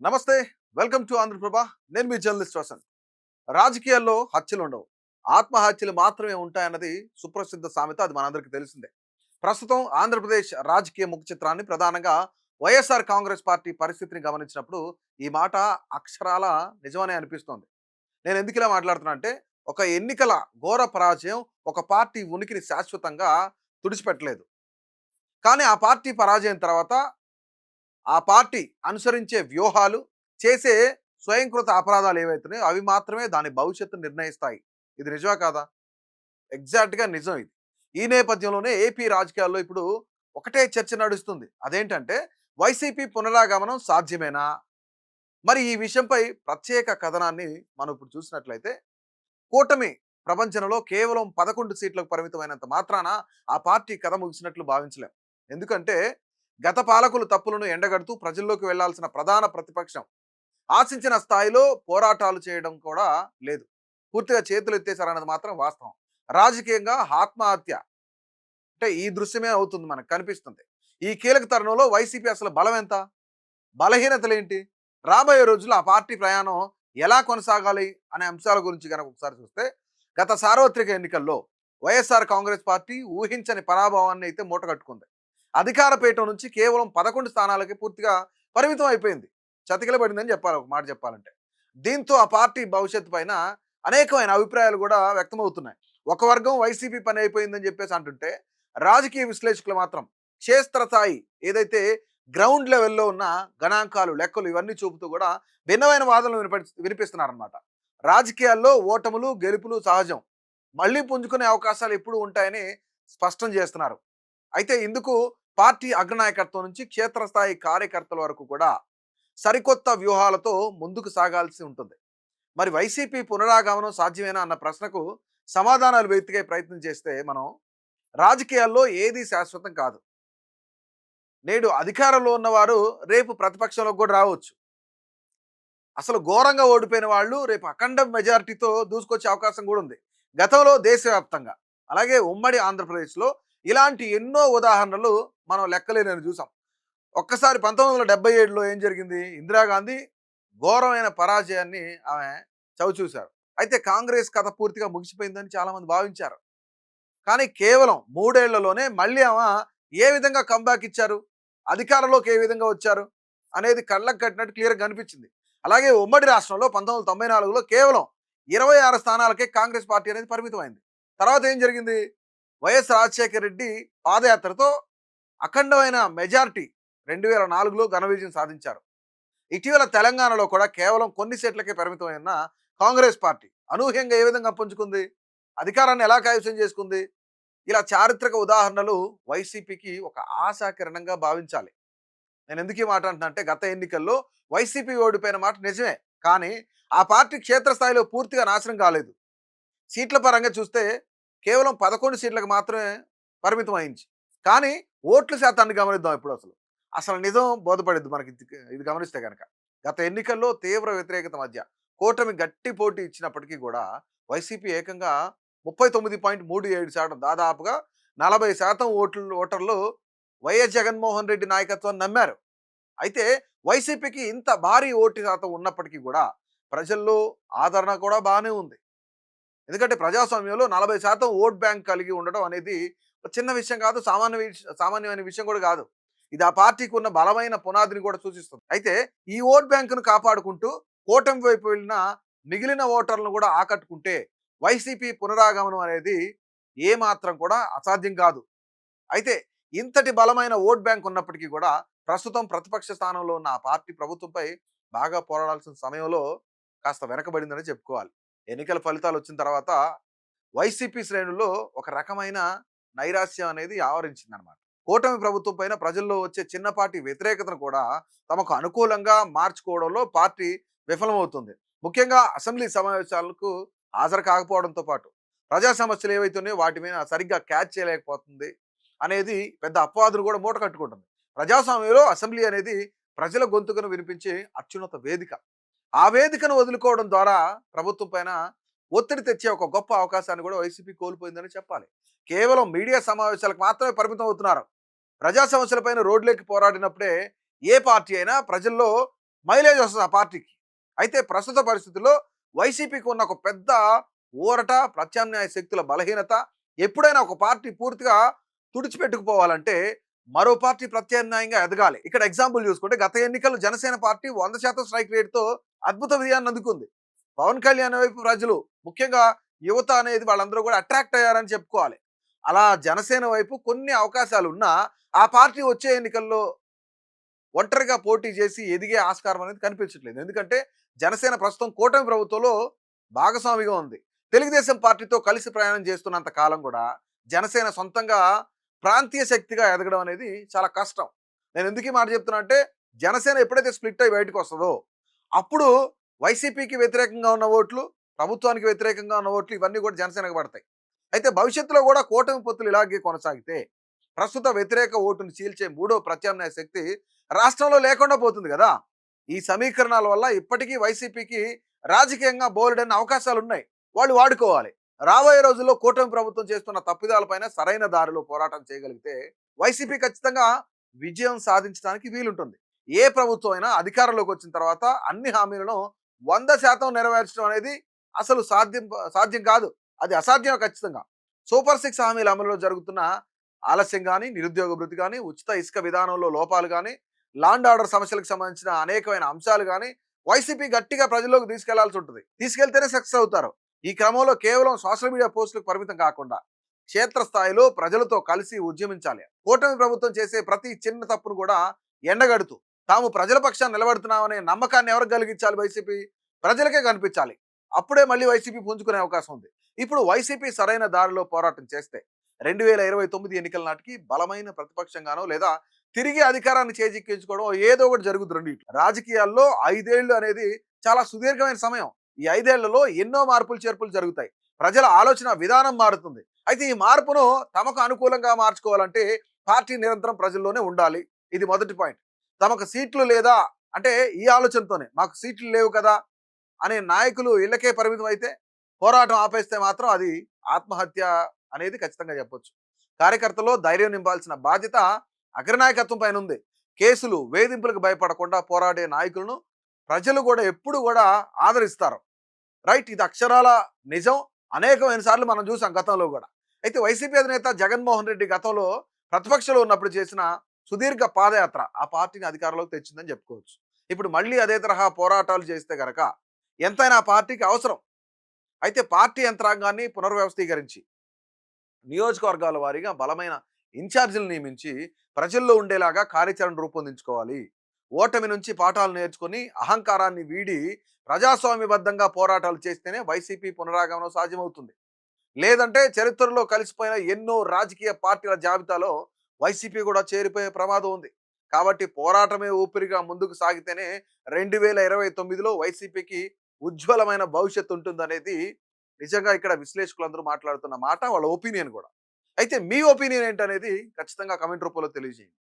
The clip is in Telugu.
నమస్తే. Welcome to Andhra Prabha. నేను మీ జర్నలిస్ట్ వసంత్. రాజకీయాల్లో హత్యలు ఉండవు. ఆత్మహత్యలు మాత్రమే ఉంటాయన్నది సుప్రసిద్ధ సామెత. అది మనందరికీ తెలిసిందే. ప్రస్తుతం ఆంధ్రప్రదేశ్ రాజకీయ ముఖ చిత్రాన్ని ప్రధానంగా వైఎస్ఆర్ కాంగ్రెస్ పార్టీ పరిస్థితిని గమనించినప్పుడు ఈ మాట అక్షరాల నిజమనే అనిపిస్తోంది. నేను ఎందుకు ఇలా మాట్లాడుతున్నా అంటే, ఒక ఎన్నికల ఘోర పరాజయం ఒక పార్టీ ఉనికిని శాశ్వతంగా తుడిచిపెట్టలేదు. కానీ ఆ పార్టీ పరాజయం తర్వాత ఆ పార్టీ అనుసరించే వ్యూహాలు, చేసే స్వయంకృత అపరాధాలు ఏవైతున్నాయో అవి మాత్రమే దాని భవిష్యత్తును నిర్ణయిస్తాయి. ఇది నిజమా కాదా? ఎగ్జాక్ట్‌గా నిజం ఇది. ఈ నేపథ్యంలోనే ఏపీ రాజకీయాల్లో ఇప్పుడు ఒకటే చర్చ నడుస్తుంది. అదేంటంటే వైసీపీ పునరాగమనం సాధ్యమేనా? మరి ఈ విషయంపై ప్రత్యేక కథనాన్ని మనం ఇప్పుడు చూసినట్లయితే, కూటమి ప్రపంచంలో కేవలం 11 సీట్లకు పరిమితమైనంత మాత్రాన ఆ పార్టీ కథ ముగిసినట్లు భావించలేం. ఎందుకంటే గత పాలకులు తప్పులను ఎండగడుతూ ప్రజల్లోకి వెళ్లాల్సిన ప్రధాన ప్రతిపక్షం ఆశించిన స్థాయిలో పోరాటాలు చేయడం కూడా లేదు. పూర్తిగా చేతులు ఎత్తేసారన్నది మాత్రం వాస్తవం. రాజకీయంగా ఆత్మహత్య అంటే ఈ దృశ్యమే అవుతుంది, మనకు కనిపిస్తుంది. ఈ కీలక తరుణంలో వైసీపీ అసలు బలం ఎంత? బలహీనతలేంటి? రాబోయే రోజుల్లో ఆ పార్టీ ప్రయాణం ఎలా కొనసాగాలి అనే అంశాల గురించి గనక ఒకసారి చూస్తే, గత సార్వత్రిక ఎన్నికల్లో వైఎస్ఆర్ కాంగ్రెస్ పార్టీ ఊహించని పరాభవాన్ని అయితే మూటగట్టుకుంది. అధికార పీఠం నుంచి కేవలం 11 స్థానాలకి పూర్తిగా పరిమితం అయిపోయింది. చతికిలబడిందని చెప్పాలి, ఒక మాట చెప్పాలంటే. దీంతో ఆ పార్టీ భవిష్యత్తు పైన అనేకమైన అభిప్రాయాలు కూడా వ్యక్తమవుతున్నాయి. ఒక వర్గం వైసీపీ పని అయిపోయిందని చెప్పేసి అంటుంటే, రాజకీయ విశ్లేషకులు మాత్రం క్షేత్రస్థాయి ఏదైతే గ్రౌండ్ లెవెల్‌లో ఉన్న గణాంకాలు, లెక్కలు ఇవన్నీ చూపుతూ కూడా భిన్నమైన వాదనలు వినిపిస్తున్నారనమాట. రాజకీయాల్లో ఓటములు, గెలుపులు సహజం. మళ్ళీ పుంజుకునే అవకాశాలు ఎప్పుడూ ఉంటాయని స్పష్టం చేస్తున్నారు. అయితే ఇందుకు పార్టీ అగ్రనాయకత్వం నుంచి క్షేత్రస్థాయి కార్యకర్తల వరకు కూడా సరికొత్త వ్యూహాలతో ముందుకు సాగాల్సి ఉంటుంది. మరి వైసీపీ పునరాగమనం సాధ్యమేనా అన్న ప్రశ్నకు సమాధానాలు వెతికే ప్రయత్నం చేస్తే మనం, రాజకీయాల్లో ఏది శాశ్వతం కాదు. నేడు అధికారంలో ఉన్నవారు రేపు ప్రతిపక్షంలోకి కూడా రావచ్చు. అసలు ఘోరంగా ఓడిపోయిన వాళ్ళు రేపు అఖండ మెజారిటీతో దూసుకొచ్చే అవకాశం కూడా ఉంది. గతంలో దేశవ్యాప్తంగా, అలాగే ఉమ్మడి ఆంధ్రప్రదేశ్లో ఇలాంటి ఎన్నో ఉదాహరణలు మనం లెక్కలేనని చూసాం. ఒక్కసారి 1977లో ఏం జరిగింది? ఇందిరాగాంధీ ఘోరమైన పరాజయాన్ని ఆమె చవిచూశారు. అయితే కాంగ్రెస్ కథ పూర్తిగా ముగిసిపోయిందని చాలామంది భావించారు. కానీ కేవలం 3 ఏళ్లలోనే మళ్ళీ ఆమె ఏ విధంగా కమ్‌బ్యాక్ ఇచ్చారు? అధికారంలోకి ఏ విధంగా వచ్చారు? అనేది కళ్ళకు కట్టినట్టు క్లియర్‌గా కనిపించింది. అలాగే ఉమ్మడి రాష్ట్రంలో 1994లో కేవలం 26 స్థానాలకే కాంగ్రెస్ పార్టీ అనేది పరిమితమైంది. తర్వాత ఏం జరిగింది? వైఎస్ రాజశేఖర రెడ్డి పాదయాత్రతో అఖండమైన మెజారిటీ 2004లో ఘన విజయం సాధించారు. ఇటీవల తెలంగాణలో కూడా కేవలం కొన్ని సీట్లకే పరిమితమైన కాంగ్రెస్ పార్టీ అనూహ్యంగా ఏ విధంగా పుంజుకుంది? అధికారాన్ని ఎలా కైవసం చేసుకుంది? ఇలా చారిత్రక ఉదాహరణలు వైసీపీకి ఒక ఆశాకిరణంగా భావించాలి. నేను ఎందుకు ఈ మాట అంటున్నా అంటే, గత ఎన్నికల్లో వైసీపీ ఓడిపోయిన మాట నిజమే. కానీ ఆ పార్టీ క్షేత్రస్థాయిలో పూర్తిగా నాశనం కాలేదు. సీట్ల పరంగా చూస్తే కేవలం 11 సీట్లకు మాత్రమే పరిమితం అయింది. కానీ ఓట్ల శాతాన్ని గమనిద్దాం ఇప్పుడు అసలు. అసలు నిజం బోధపడిద్ది మనకి ఇది గమనిస్తే గనక. గత ఎన్నికల్లో తీవ్ర వ్యతిరేకత మధ్య కూటమి గట్టి పోటీ ఇచ్చినప్పటికీ కూడా వైసీపీ ఏకంగా 39.37% దాదాపుగా 40% ఓటర్లు వైఎస్ జగన్మోహన్ రెడ్డి నాయకత్వాన్ని నమ్మారు. అయితే వైసీపీకి ఇంత భారీ ఓటు శాతం ఉన్నప్పటికీ కూడా ప్రజల్లో ఆదరణ కూడా బాగానే ఉంది. ఎందుకంటే ప్రజాస్వామ్యంలో 40% ఓట్ బ్యాంక్ కలిగి ఉండడం అనేది ఒక చిన్న విషయం కాదు, సామాన్యమైన విషయం కూడా కాదు. ఇది ఆ పార్టీకి ఉన్న బలమైన పునాదిని కూడా సూచిస్తుంది. అయితే ఈ ఓట్ బ్యాంకును కాపాడుకుంటూ కూటమి వైపు వెళ్ళిన మిగిలిన ఓటర్లను కూడా ఆకట్టుకుంటే వైసీపీ పునరాగమనం అనేది ఏమాత్రం కూడా అసాధ్యం కాదు. అయితే ఇంతటి బలమైన ఓట్ బ్యాంక్ ఉన్నప్పటికీ కూడా ప్రస్తుతం ప్రతిపక్ష స్థానంలో ఉన్న ఆ పార్టీ ప్రభుత్వంపై బాగా పోరాడాల్సిన సమయంలో కాస్త వెనకబడిందని చెప్పుకోవాలి. ఎన్నికల ఫలితాలు వచ్చిన తర్వాత వైసీపీ శ్రేణుల్లో ఒక రకమైన నైరాశ్యం అనేది ఆవరించిందనమాట. కూటమి ప్రభుత్వం పైన ప్రజల్లో వచ్చే చిన్నపాటి వ్యతిరేకతను కూడా తమకు అనుకూలంగా మార్చుకోవడంలో పార్టీ విఫలమవుతుంది. ముఖ్యంగా అసెంబ్లీ సమావేశాలకు హాజరు కాకపోవడంతో పాటు ప్రజా సమస్యలు ఏవైతున్నాయో వాటి మీద సరిగ్గా క్యాచ్ చేయలేకపోతుంది అనేది పెద్ద అపవాదును కూడా మూట కట్టుకుంటుంది. ప్రజాస్వామ్యంలో అసెంబ్లీ అనేది ప్రజల గొంతుకను వినిపించే అత్యున్నత వేదిక. ఆ వేదికను వదులుకోవడం ద్వారా ప్రభుత్వం పైన ఒత్తిడి తెచ్చే ఒక గొప్ప అవకాశాన్ని కూడా వైసీపీ కోల్పోయిందని చెప్పాలి. కేవలం మీడియా సమావేశాలకు మాత్రమే పరిమితం అవుతున్నారు. ప్రజా సమస్యలపైన రోడ్లెక్కి పోరాడినప్పుడే ఏ పార్టీ అయినా ప్రజల్లో మైలేజ్ వస్తుంది ఆ పార్టీకి. అయితే ప్రస్తుత పరిస్థితుల్లో వైసీపీకి ఉన్న ఒక పెద్ద ఊరట, ప్రత్యామ్నాయ శక్తుల బలహీనత, ఎప్పుడైనా ఒక పార్టీ పూర్తిగా తుడిచిపెట్టుకుపోవాలంటే మరో పార్టీ ప్రత్యామ్నాయంగా ఎదగాలి. ఇక్కడ ఎగ్జాంపుల్ చూసుకుంటే గత ఎన్నికల్లో జనసేన పార్టీ 100% స్ట్రైక్ రేట్‌తో అద్భుత విజయాన్ని అందుకుంది. పవన్ కళ్యాణ్ వైపు ప్రజలు, ముఖ్యంగా యువత అనేది వాళ్ళందరూ కూడా అట్రాక్ట్ అయ్యారని చెప్పుకోవాలి. అలా జనసేన వైపు కొన్ని అవకాశాలున్నా ఆ పార్టీ వచ్చే ఎన్నికల్లో ఒంటరిగా పోటీ చేసి ఎదిగే ఆస్కారం అనేది కనిపించట్లేదు. ఎందుకంటే జనసేన ప్రస్తుతం కూటమి ప్రభుత్వంలో భాగస్వామిగా ఉంది. తెలుగుదేశం పార్టీతో కలిసి ప్రయాణం చేస్తున్నంత కాలం కూడా జనసేన సొంతంగా ప్రాంతీయ శక్తిగా ఎదగడం అనేది చాలా కష్టం. నేను ఎందుకు ఈ మాట చెప్తున్నా అంటే జనసేన ఎప్పుడైతే స్ప్లిట్ అయ్యి బయటకు వస్తుందో అప్పుడు వైసీపీకి వ్యతిరేకంగా ఉన్న ఓట్లు, ప్రభుత్వానికి వ్యతిరేకంగా ఉన్న ఓట్లు ఇవన్నీ కూడా జనసేనకు పడతాయి. అయితే భవిష్యత్తులో కూడా కూటమి పొత్తులు ఇలాగే కొనసాగితే ప్రస్తుత వ్యతిరేక ఓటును చీల్చే మూడో ప్రత్యామ్నాయ శక్తి రాష్ట్రంలో లేకుండా పోతుంది కదా. ఈ సమీకరణాల వల్ల ఇప్పటికీ వైసీపీకి రాజకీయంగా బోలెడన్ని అవకాశాలు ఉన్నాయి, వాళ్ళు వాడుకోవాలి. రాబోయే రోజుల్లో కూటమి ప్రభుత్వం చేస్తున్న తప్పిదాలపైన సరైన దారిలో పోరాటం చేయగలిగితే వైసీపీ ఖచ్చితంగా విజయం సాధించడానికి వీలుంటుంది. ఏ ప్రభుత్వం అయినా అధికారంలోకి వచ్చిన తర్వాత అన్ని హామీలను 100% నెరవేర్చడం అనేది అసలు సాధ్యం కాదు, అది అసాధ్యం ఖచ్చితంగా. సూపర్ సిక్స్ హామీల అమలులో జరుగుతున్న ఆలస్యం కానీ, నిరుద్యోగ భృతి కానీ, ఉచిత ఇసుక విధానంలో లోపాలు కానీ, లాండ్ ఆర్డర్ సమస్యలకు సంబంధించిన అనేకమైన అంశాలు కానీ వైసీపీ గట్టిగా ప్రజల్లోకి తీసుకెళ్లాల్సి ఉంటుంది. తీసుకెళ్తేనే సక్సెస్ అవుతారు. ఈ క్రమంలో కేవలం సోషల్ మీడియా పోస్టులకు పరిమితం కాకుండా క్షేత్రస్థాయిలో ప్రజలతో కలిసి ఉద్యమించాలి. కూటమి ప్రభుత్వం చేసే ప్రతి చిన్న తప్పును కూడా ఎండగడుతూ తాము ప్రజల పక్షాన్ని నిలబడుతున్నామనే నమ్మకాన్ని ఎవరికి కలిగించాలి? వైసీపీ ప్రజలకే కనిపించాలి. అప్పుడే మళ్ళీ వైసీపీ పుంజుకునే అవకాశం ఉంది. ఇప్పుడు వైసీపీ సరైన దారిలో పోరాటం చేస్తే 2029 ఎన్నికల నాటికి బలమైన ప్రతిపక్షంగానో లేదా తిరిగి అధికారాన్ని చేజిక్కించుకోవడం ఏదో ఒకటి జరుగుతుంది రెండిట్లో. రాజకీయాల్లో 5 ఏళ్ళు అనేది చాలా సుదీర్ఘమైన సమయం. ఈ 5 ఏళ్లలో ఎన్నో మార్పులు చేర్పులు జరుగుతాయి. ప్రజల ఆలోచన విధానం మారుతుంది. అయితే ఈ మార్పును తమకు అనుకూలంగా మార్చుకోవాలంటే పార్టీ నిరంతరం ప్రజల్లోనే ఉండాలి. ఇది మొదటి పాయింట్. తమకు సీట్లు లేదా అంటే ఈ ఆలోచనతోనే మాకు సీట్లు లేవు కదా అనే నాయకులు ఇళ్లకే పరిమితం అయితే, పోరాటం ఆపేస్తే మాత్రం అది ఆత్మహత్య అనేది ఖచ్చితంగా చెప్పొచ్చు. కార్యకర్తలో ధైర్యం నింపాల్సిన బాధ్యత అగ్రనాయకత్వం పైన ఉంది. కేసులు, వేధింపులకు భయపడకుండా పోరాడే నాయకులను ప్రజలు కూడా ఎప్పుడు కూడా ఆదరిస్తారు. రైట్, ఇది అక్షరాల నిజం. అనేకమైన సార్లు మనం చూసాం గతంలో కూడా. అయితే వైసీపీ అధినేత జగన్మోహన్ రెడ్డి గతంలో ప్రతిపక్షంలో ఉన్నప్పుడు చేసిన సుదీర్ఘ పాదయాత్ర ఆ పార్టీని అధికారంలోకి తెచ్చిందని చెప్పుకోవచ్చు. ఇప్పుడు మళ్ళీ అదే తరహా పోరాటాలు చేస్తే గనక ఎంతైనా ఆ పార్టీకి అవసరం. అయితే పార్టీ యంత్రాంగాన్ని పునర్వ్యవస్థీకరించి నియోజకవర్గాల వారీగా బలమైన ఇన్ఛార్జీలు నియమించి ప్రజల్లో ఉండేలాగా కార్యాచరణ రూపొందించుకోవాలి. ఓటమి నుంచి పాఠాలు నేర్చుకొని అహంకారాన్ని వీడి ప్రజాస్వామ్యబద్ధంగా పోరాటాలు చేస్తేనే వైసీపీ పునరాగమనం సాధ్యమవుతుంది. లేదంటే చరిత్రలో కలిసిపోయిన ఎన్నో రాజకీయ పార్టీల జాబితాలో వైసీపీ కూడా చేరిపోయే ప్రమాదం ఉంది. కాబట్టి పోరాటమే ఊపిరిగా ముందుకు సాగితేనే 2029లో వైసీపీకి ఉజ్వలమైన భవిష్యత్తు ఉంటుందనేది నిజంగా ఇక్కడ విశ్లేషకులందరూ మాట్లాడుతున్న మాట, వాళ్ళ ఒపీనియన్ కూడా. అయితే మీ ఒపీనియన్ ఏంటనేది ఖచ్చితంగా కమెంట్ రూపంలో తెలియజేయండి.